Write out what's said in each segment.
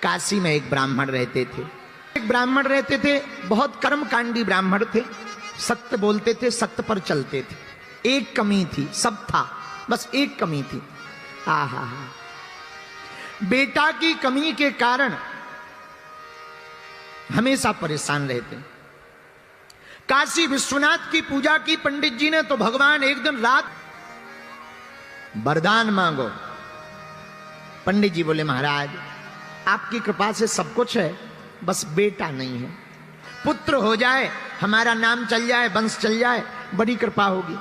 काशी में एक ब्राह्मण रहते थे। एक ब्राह्मण रहते थे, बहुत कर्मकांडी ब्राह्मण थे, सत्य बोलते थे, सत्य पर चलते थे। एक कमी थी, सब था, बस एक कमी थी। आहा, बेटा की कमी के कारण हमेशा परेशान रहते। काशी विश्वनाथ की पूजा की पंडित जी ने, तो भगवान एक दिन रात वरदान मांगो। पंडित जी बोले महाराज आपकी कृपा से सब कुछ है, बस बेटा नहीं है। पुत्र हो जाए, हमारा नाम चल जाए, वंश चल जाए, बड़ी कृपा होगी।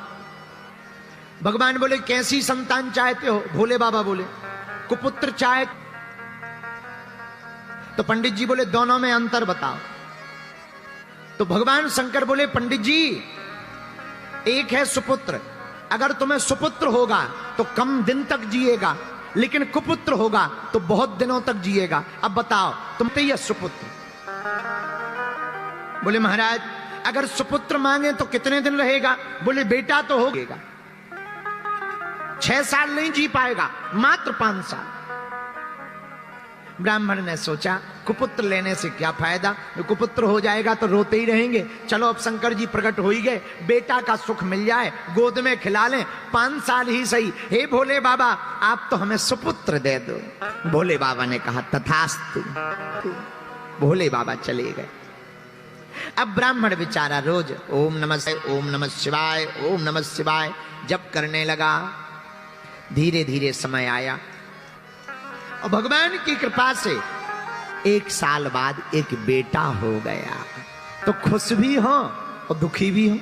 भगवान बोले कैसी संतान चाहते हो? भोले बाबा बोले कुपुत्र चाहे। तो पंडित जी बोले दोनों में अंतर बताओ। तो भगवान शंकर बोले पंडित जी एक है सुपुत्र, अगर तुम्हें सुपुत्र होगा तो कम दिन तक जिएगा, लेकिन कुपुत्र होगा तो बहुत दिनों तक जिएगा। अब बताओ तुम तो ये सुपुत्र। बोले महाराज अगर सुपुत्र मांगे तो कितने दिन रहेगा? बोले बेटा तो होगा, 6 साल नहीं जी पाएगा, मात्र 5 साल। ब्राह्मण ने सोचा कुपुत्र लेने से क्या फायदा, कुपुत्र हो जाएगा तो रोते ही रहेंगे। चलो अब शंकर जी प्रकट हो ही गए, बेटा का सुख मिल जाए, गोद में खिला लें, 5 साल ही सही। हे भोले बाबा आप तो हमें सुपुत्र दे दो। भोले बाबा ने कहा तथास्तु। भोले बाबा चले गए। अब ब्राह्मण बेचारा रोज ओम नमः शिवाय ओम नमः शिवाय जप करने लगा। धीरे धीरे समय आया और भगवान की कृपा से 1 साल बाद एक बेटा हो गया। तो खुश भी हो और दुखी भी हो,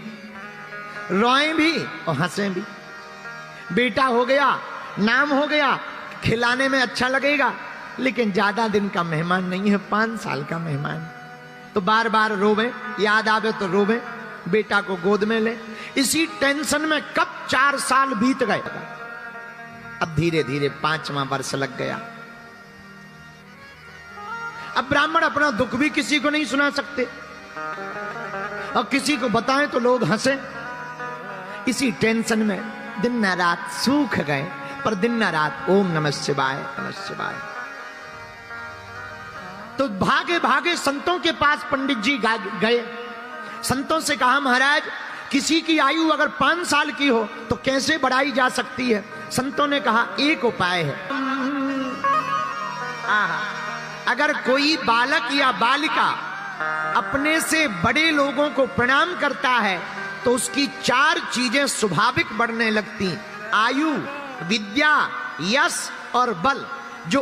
रोए भी और हंसे भी। बेटा हो गया, नाम हो गया, खिलाने में अच्छा लगेगा, लेकिन ज्यादा दिन का मेहमान नहीं है, 5 साल का मेहमान। तो बार बार रोवे, याद आवे तो रोवे, बेटा को गोद में ले। इसी टेंशन में कब 4 साल बीत गए। अब धीरे धीरे 5वां वर्ष लग गया। अब ब्राह्मण अपना दुख भी किसी को नहीं सुना सकते और किसी को बताएं तो लोग हंसे। इसी टेंशन में दिन न रात सूख गए, पर दिन न रात ओम नमः शिवाय नमः शिवाय। तो भागे भागे संतों के पास पंडित जी गए। संतों से कहा महाराज किसी की आयु अगर 5 साल की हो तो कैसे बढ़ाई जा सकती है? संतों ने कहा एक उपाय है। अगर कोई बालक या बालिका अपने से बड़े लोगों को प्रणाम करता है तो उसकी 4 चीजें स्वाभाविक बढ़ने लगती, आयु, विद्या, यश और बल। जो